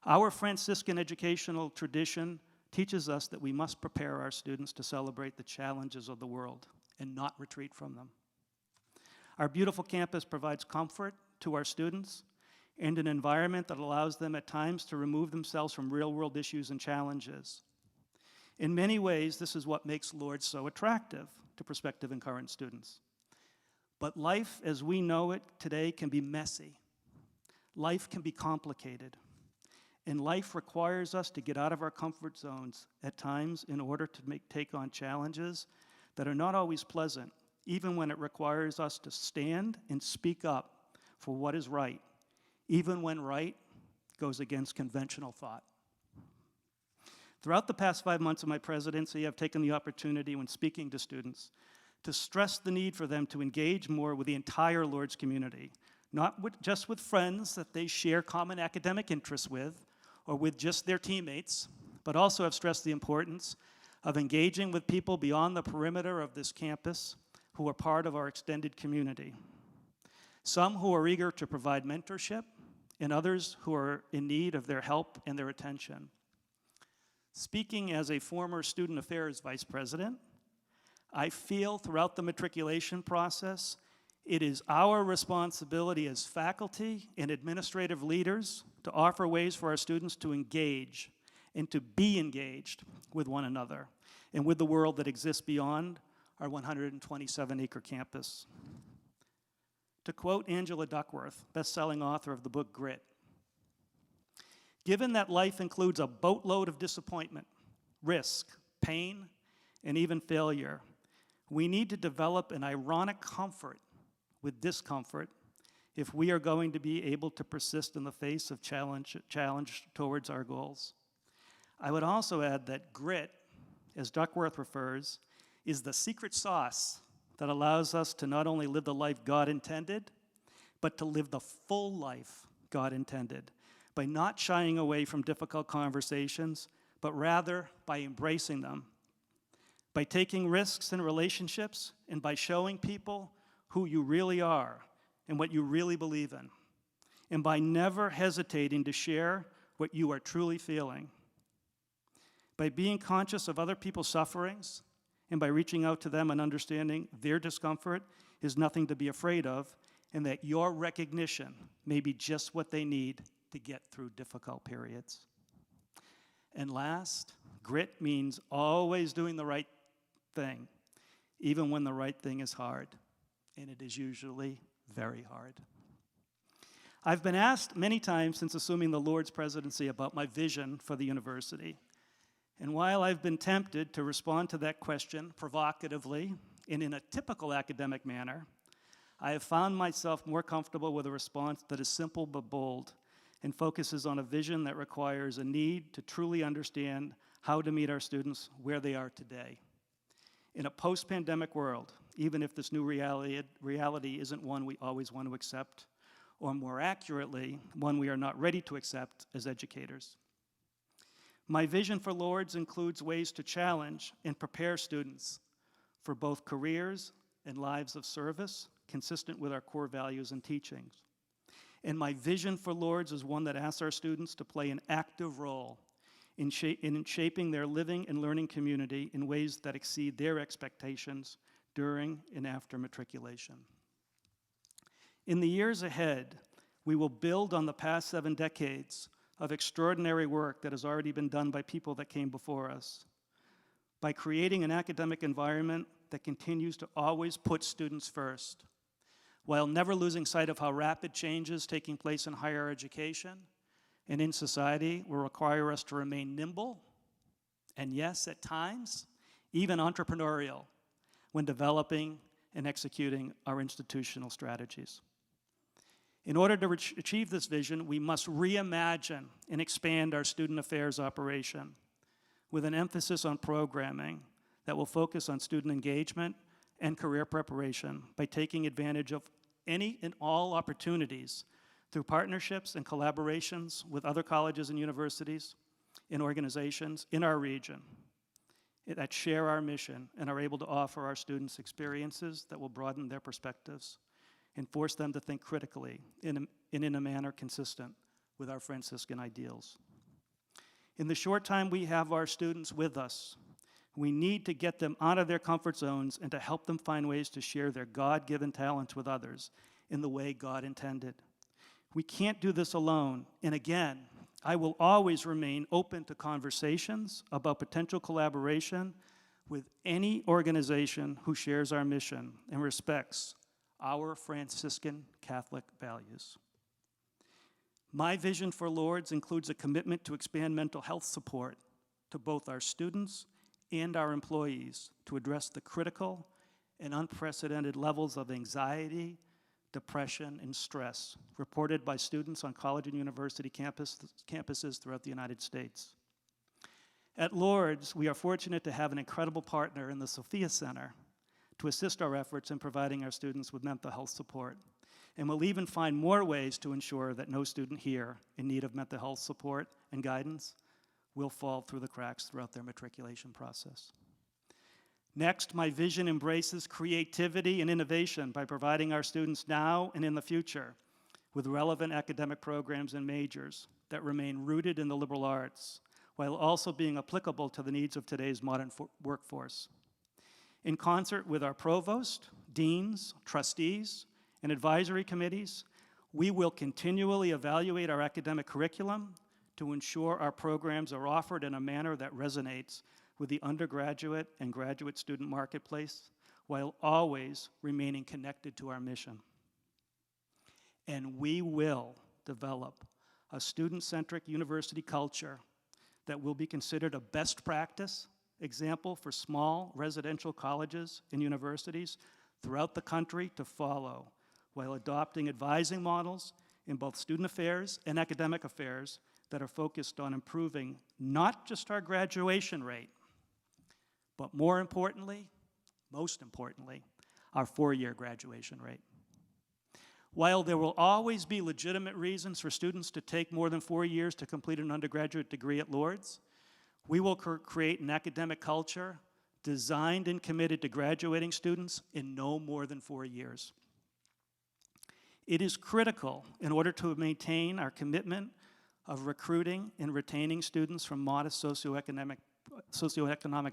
Our Franciscan educational tradition teaches us that we must prepare our students to celebrate the challenges of the world and not retreat from them. Our beautiful campus provides comfort to our students and an environment that allows them at times to remove themselves from real-world issues and challenges. In many ways, this is what makes Lourdes so attractive to prospective and current students. But life as we know it today can be messy. Life can be complicated. And life requires us to get out of our comfort zones at times in order to take on challenges that are not always pleasant, even when it requires us to stand and speak up for what is right, even when right goes against conventional thought. Throughout the past 5 months of my presidency, I've taken the opportunity when speaking to students to stress the need for them to engage more with the entire Lourdes community, not just with friends that they share common academic interests with, or with just their teammates, but also have stressed the importance of engaging with people beyond the perimeter of this campus who are part of our extended community. Some who are eager to provide mentorship, and others who are in need of their help and their attention. Speaking as a former student affairs vice president, I feel throughout the matriculation process, it is our responsibility as faculty and administrative leaders to offer ways for our students to engage and to be engaged with one another and with the world that exists beyond our 127-acre campus. To quote Angela Duckworth, best-selling author of the book Grit, "Given that life includes a boatload of disappointment, risk, pain, and even failure, we need to develop an ironic comfort with discomfort if we are going to be able to persist in the face of challenge towards our goals." I would also add that grit, as Duckworth refers, is the secret sauce that allows us to not only live the life God intended, but to live the full life God intended, by not shying away from difficult conversations, but rather by embracing them, by taking risks in relationships, and by showing people who you really are and what you really believe in, and by never hesitating to share what you are truly feeling, by being conscious of other people's sufferings, and by reaching out to them and understanding their discomfort is nothing to be afraid of, and that your recognition may be just what they need to get through difficult periods. And last, grit means always doing the right thing, even when the right thing is hard, and it is usually very hard. I've been asked many times since assuming the Lourdes presidency about my vision for the university. And while I've been tempted to respond to that question provocatively and in a typical academic manner, I have found myself more comfortable with a response that is simple but bold and focuses on a vision that requires a need to truly understand how to meet our students where they are today. In a post-pandemic world, even if this new reality isn't one we always want to accept, or more accurately, one we are not ready to accept as educators. My vision for Lourdes includes ways to challenge and prepare students for both careers and lives of service, consistent with our core values and teachings. And my vision for Lourdes is one that asks our students to play an active role in shaping their living and learning community in ways that exceed their expectations during and after matriculation. In the years ahead, we will build on the past 7 decades of extraordinary work that has already been done by people that came before us, by creating an academic environment that continues to always put students first, while never losing sight of how rapid changes taking place in higher education and in society will require us to remain nimble, and yes, at times, even entrepreneurial, when developing and executing our institutional strategies. In order to achieve this vision, we must reimagine and expand our student affairs operation with an emphasis on programming that will focus on student engagement and career preparation by taking advantage of any and all opportunities through partnerships and collaborations with other colleges and universities and organizations in our region that share our mission and are able to offer our students experiences that will broaden their perspectives and force them to think critically in a manner consistent with our Franciscan ideals. In the short time we have our students with us, we need to get them out of their comfort zones and to help them find ways to share their God-given talents with others in the way God intended. We can't do this alone, and again, I will always remain open to conversations about potential collaboration with any organization who shares our mission and respects our Franciscan Catholic values. My vision for Lourdes includes a commitment to expand mental health support to both our students and our employees to address the critical and unprecedented levels of anxiety, depression, and stress reported by students on college and university campuses throughout the United States. At Lourdes, we are fortunate to have an incredible partner in the Sophia Center to assist our efforts in providing our students with mental health support. And we'll even find more ways to ensure that no student here in need of mental health support and guidance will fall through the cracks throughout their matriculation process. Next, my vision embraces creativity and innovation by providing our students now and in the future with relevant academic programs and majors that remain rooted in the liberal arts, while also being applicable to the needs of today's modern workforce. In concert with our provost, deans, trustees, and advisory committees, we will continually evaluate our academic curriculum to ensure our programs are offered in a manner that resonates with the undergraduate and graduate student marketplace, while always remaining connected to our mission. And we will develop a student-centric university culture that will be considered a best practice example for small residential colleges and universities throughout the country to follow, while adopting advising models in both student affairs and academic affairs that are focused on improving not just our graduation rate, but more importantly, most importantly, our four-year graduation rate. While there will always be legitimate reasons for students to take more than 4 years to complete an undergraduate degree at Lourdes, we will create an academic culture designed and committed to graduating students in no more than 4 years. It is critical in order to maintain our commitment of recruiting and retaining students from modest socioeconomic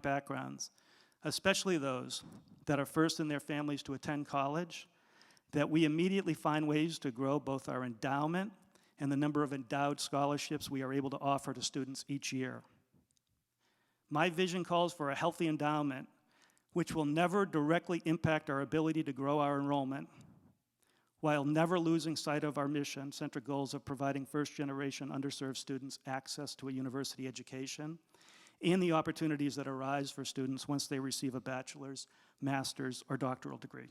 backgrounds, especially those that are first in their families to attend college, that we immediately find ways to grow both our endowment and the number of endowed scholarships we are able to offer to students each year. My vision calls for a healthy endowment, which will never directly impact our ability to grow our enrollment, while never losing sight of our mission-centric goals of providing first-generation underserved students access to a university education and the opportunities that arise for students once they receive a bachelor's, master's, or doctoral degree.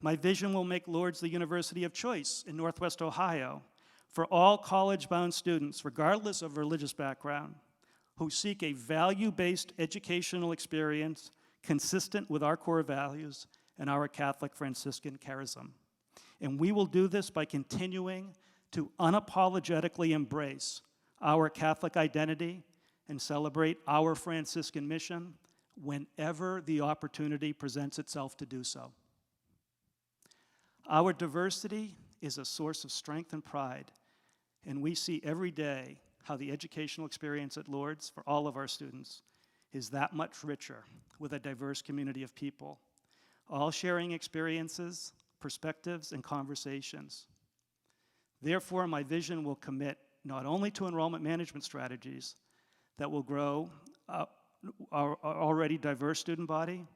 My vision will make Lourdes the university of choice in Northwest Ohio for all college-bound students, regardless of religious background, who seek a value-based educational experience consistent with our core values and our Catholic Franciscan charism. And we will do this by continuing to unapologetically embrace our Catholic identity and celebrate our Franciscan mission whenever the opportunity presents itself to do so. Our diversity is a source of strength and pride, and we see every day how the educational experience at Lourdes for all of our students is that much richer with a diverse community of people, all sharing experiences, perspectives, and conversations. Therefore, my vision will commit not only to enrollment management strategies that will grow our already diverse student body,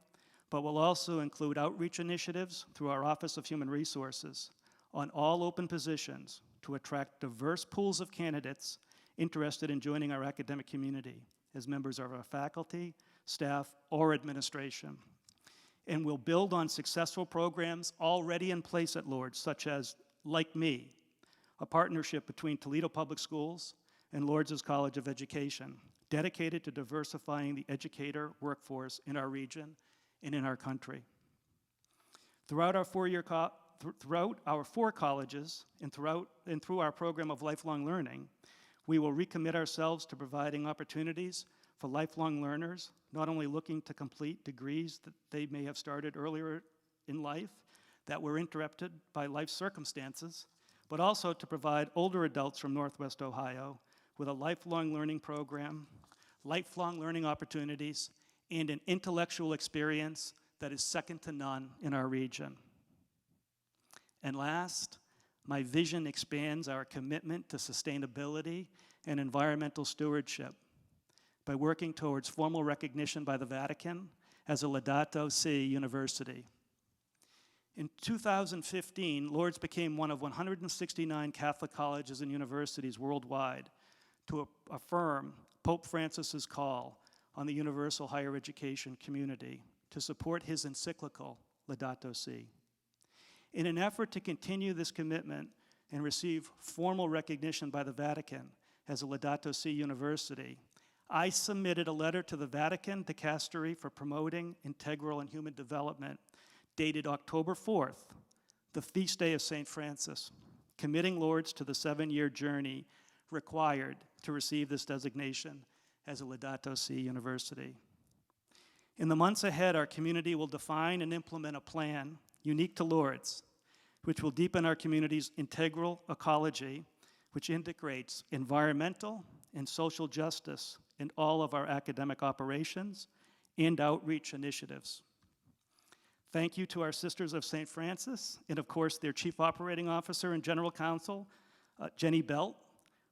but will also include outreach initiatives through our Office of Human Resources on all open positions to attract diverse pools of candidates interested in joining our academic community as members of our faculty, staff, or administration. And we'll build on successful programs already in place at Lourdes, such as Like Me, a partnership between Toledo Public Schools and Lourdes College of Education, dedicated to diversifying the educator workforce in our region and in our country. Throughout our four colleges and through our program of lifelong learning, we will recommit ourselves to providing opportunities for lifelong learners, not only looking to complete degrees that they may have started earlier in life that were interrupted by life circumstances, but also to provide older adults from Northwest Ohio with a lifelong learning program, lifelong learning opportunities, and an intellectual experience that is second to none in our region. And last, my vision expands our commitment to sustainability and environmental stewardship by working towards formal recognition by the Vatican as a Laudato Si university. In 2015, Lourdes became one of 169 Catholic colleges and universities worldwide to affirm Pope Francis's call on the universal higher education community to support his encyclical Laudato Si. In an effort to continue this commitment and receive formal recognition by the Vatican as a Laudato Si university, I submitted a letter to the Vatican Dicastery for Promoting Integral and Human Development, dated October 4th, the feast day of St. Francis, committing Lourdes to the 7-year journey required to receive this designation as a Laudato Si university. In the months ahead, our community will define and implement a plan unique to Lourdes, which will deepen our community's integral ecology, which integrates environmental and social justice in all of our academic operations and outreach initiatives. Thank you to our Sisters of St. Francis, and of course their Chief Operating Officer and General Counsel, Jenny Belt,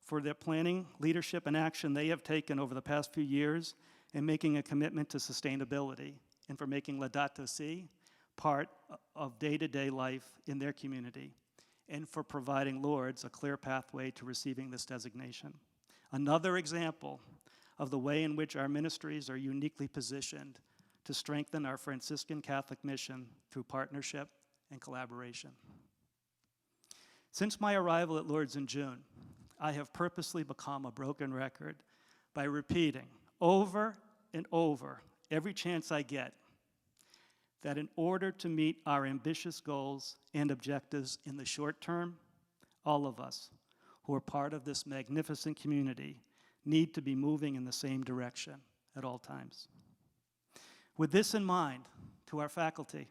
for their planning, leadership, and action they have taken over the past few years in making a commitment to sustainability, and for making Laudato Si part of day-to-day life in their community, and for providing Lourdes a clear pathway to receiving this designation. Another example of the way in which our ministries are uniquely positioned to strengthen our Franciscan Catholic mission through partnership and collaboration. Since my arrival at Lourdes in June, I have purposely become a broken record by repeating over and over every chance I get that in order to meet our ambitious goals and objectives in the short term, all of us who are part of this magnificent community need to be moving in the same direction at all times. With this in mind, to our faculty,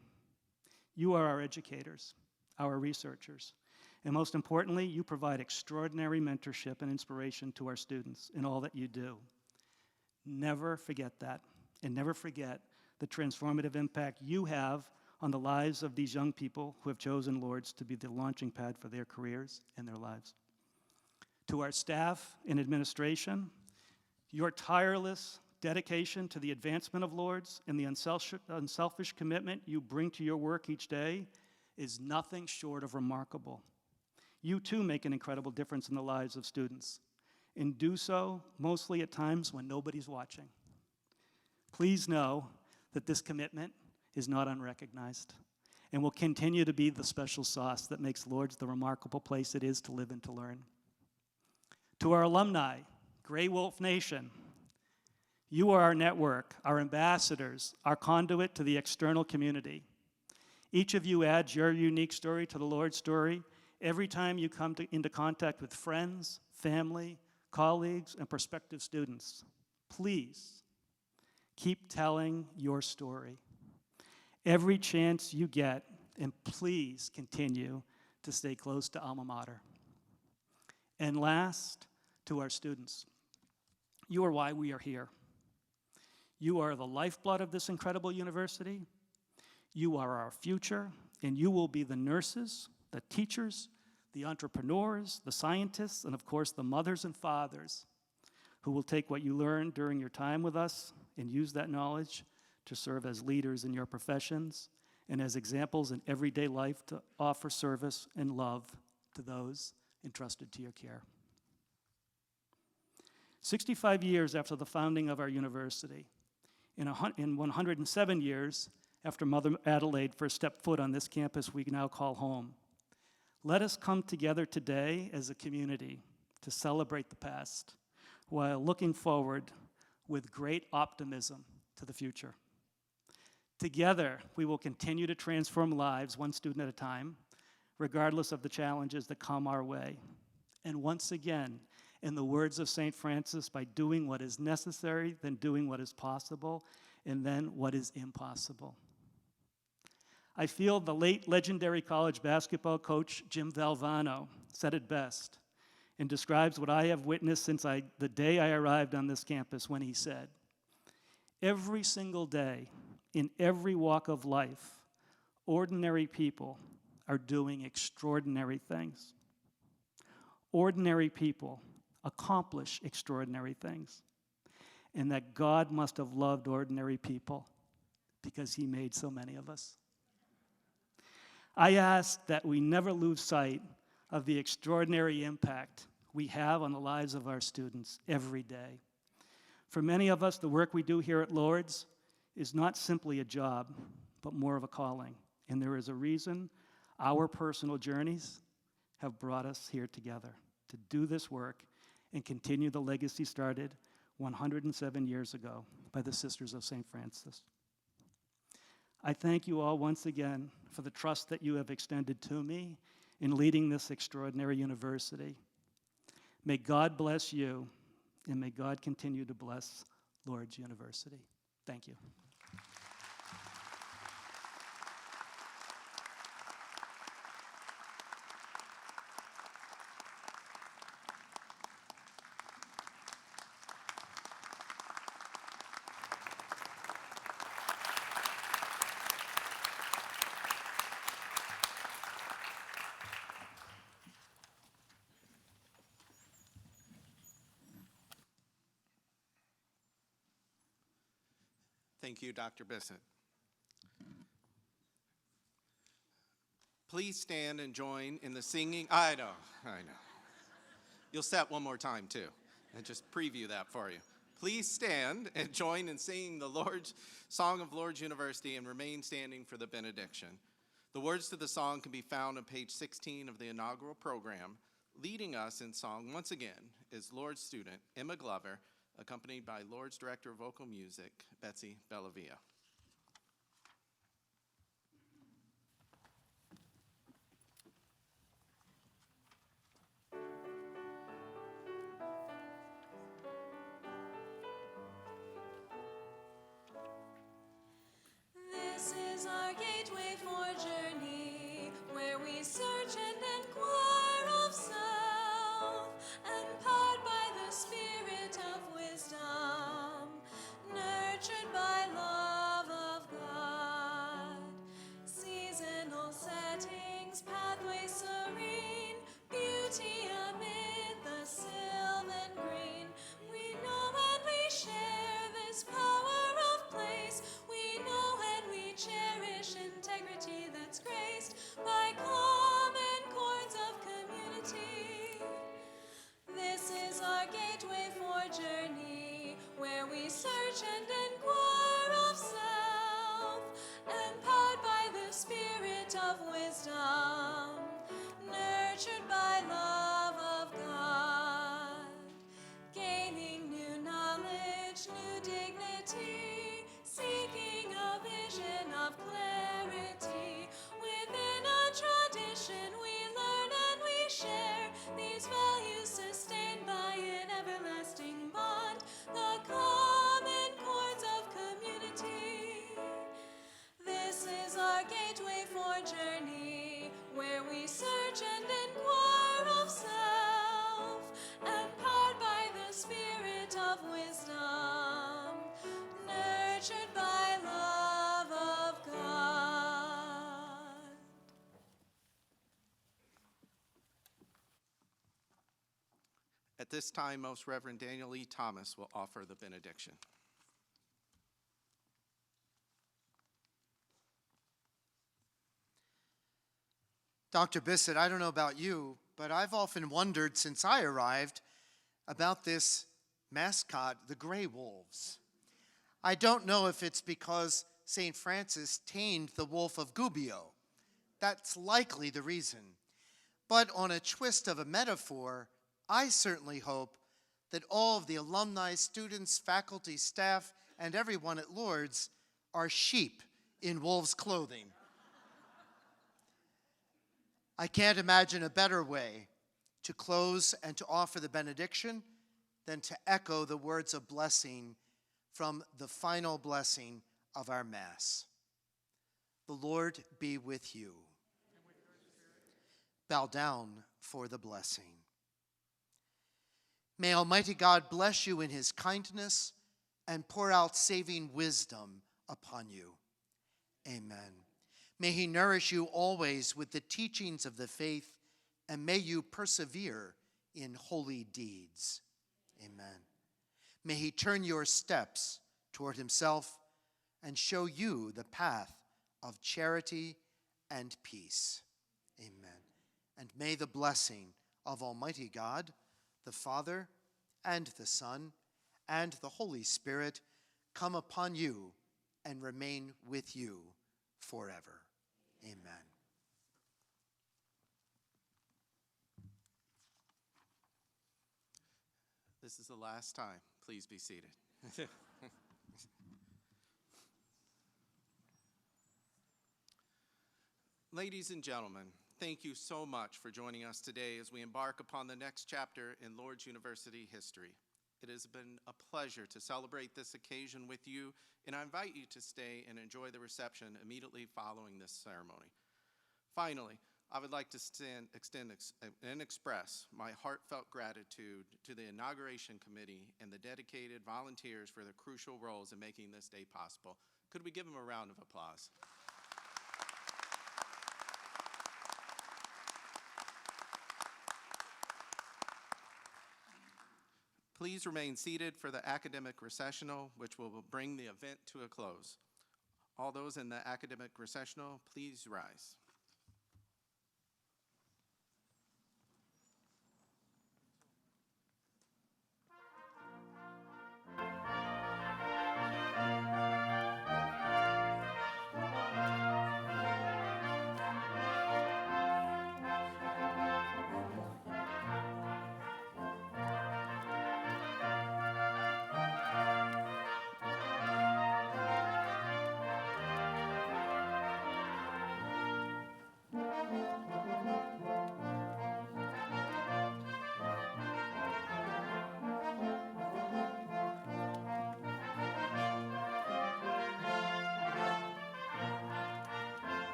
you are our educators, our researchers, and most importantly, you provide extraordinary mentorship and inspiration to our students in all that you do. Never forget that, and never forget the transformative impact you have on the lives of these young people who have chosen Lourdes to be the launching pad for their careers and their lives. To our staff and administration, your tireless dedication to the advancement of Lourdes and the unselfish commitment you bring to your work each day is nothing short of remarkable. You too make an incredible difference in the lives of students, and do so mostly at times when nobody's watching. Please know that this commitment is not unrecognized and will continue to be the special sauce that makes Lourdes the remarkable place it is to live and to learn. To our alumni, Grey Wolf Nation, you are our network, our ambassadors, our conduit to the external community. Each of you adds your unique story to the Lourdes story every time you come into contact with friends, family, colleagues, and prospective students. Please keep telling your story every chance you get, and please continue to stay close to alma mater. And last, to our students, you are why we are here. You are the lifeblood of this incredible university. You are our future, and you will be the nurses, the teachers, the entrepreneurs, the scientists, and of course the mothers and fathers who will take what you learned during your time with us and use that knowledge to serve as leaders in your professions and as examples in everyday life to offer service and love to those entrusted to your care. 65 years after the founding of our university, in 107 years after Mother Adelaide first stepped foot on this campus we now call home, let us come together today as a community to celebrate the past while looking forward with great optimism to the future. Together, we will continue to transform lives one student at a time, regardless of the challenges that come our way. And once again, in the words of St. Francis, by doing what is necessary, then doing what is possible, and then what is impossible. I feel the late legendary college basketball coach Jim Valvano said it best and describes what I have witnessed since the day I arrived on this campus when he said, "Every single day, in every walk of life, ordinary people are doing extraordinary things. Ordinary people accomplish extraordinary things, and that God must have loved ordinary people because he made so many of us." I ask that we never lose sight of the extraordinary impact we have on the lives of our students every day. For many of us, the work we do here at Lourdes is not simply a job, but more of a calling. And there is a reason our personal journeys have brought us here together to do this work and continue the legacy started 107 years ago by the Sisters of St. Francis. I thank you all once again for the trust that you have extended to me in leading this extraordinary university. May God bless you, and may God continue to bless Lourdes University. Thank you. Thank you, Dr. Bisset. Please stand and join in the singing. I know. You'll set one more time, too, and just preview that for you. Please stand and join in singing the Song of Lourdes University and remain standing for the benediction. The words to the song can be found on page 16 of the inaugural program. Leading us in song, once again, is Lourdes student Emma Glover, accompanied by Lourdes Director of Vocal Music, Betsy Bellavia. This is our gateway for journey, where we search and inquire of self, empowered by the Spirit of wisdom, nurtured by love of God. Seasonal settings, pathways serene, beauty amid the sylvan green. We know and we share this power of place. We know and we cherish integrity that's graced by common chords of community. This is our gateway for journey, where we search and inquire of self, empowered by the Spirit of wisdom, nurtured by love of God, gaining new knowledge, new dignity, seeking a vision of clarity. Within a tradition we learn and we share these values sustained by an everlasting bond, the common chords of community. This is our gateway for journey, where we search and inquire of self, empowered by the Spirit of wisdom, nurtured by love of God. At this time, Most Reverend Daniel E. Thomas will offer the benediction. Dr. Bisset, I don't know about you, but I've often wondered since I arrived about this mascot, the gray wolves. I don't know if it's because St. Francis tamed the wolf of Gubbio. That's likely the reason. But on a twist of a metaphor, I certainly hope that all of the alumni, students, faculty, staff, and everyone at Lourdes are sheep in wolves' clothing. I can't imagine a better way to close and to offer the benediction than to echo the words of blessing from the final blessing of our Mass. The Lord be with you. Bow down for the blessing. May Almighty God bless you in his kindness and pour out saving wisdom upon you. Amen. May he nourish you always with the teachings of the faith, and may you persevere in holy deeds. Amen. May he turn your steps toward himself and show you the path of charity and peace. Amen. And may the blessing of Almighty God, the Father, and the Son, and the Holy Spirit come upon you and remain with you forever. Amen. This is the last time Please be seated. Ladies and gentlemen, thank you so much for joining us today as we embark upon the next chapter in Lourdes University history. It has been a pleasure to celebrate this occasion with you, and I invite you to stay and enjoy the reception immediately following this ceremony. Finally, I would like to extend and express my heartfelt gratitude to the Inauguration Committee and the dedicated volunteers for their crucial roles in making this day possible. Could we give them a round of applause? Please remain seated for the academic recessional, which will bring the event to a close. All those in the academic recessional, please rise.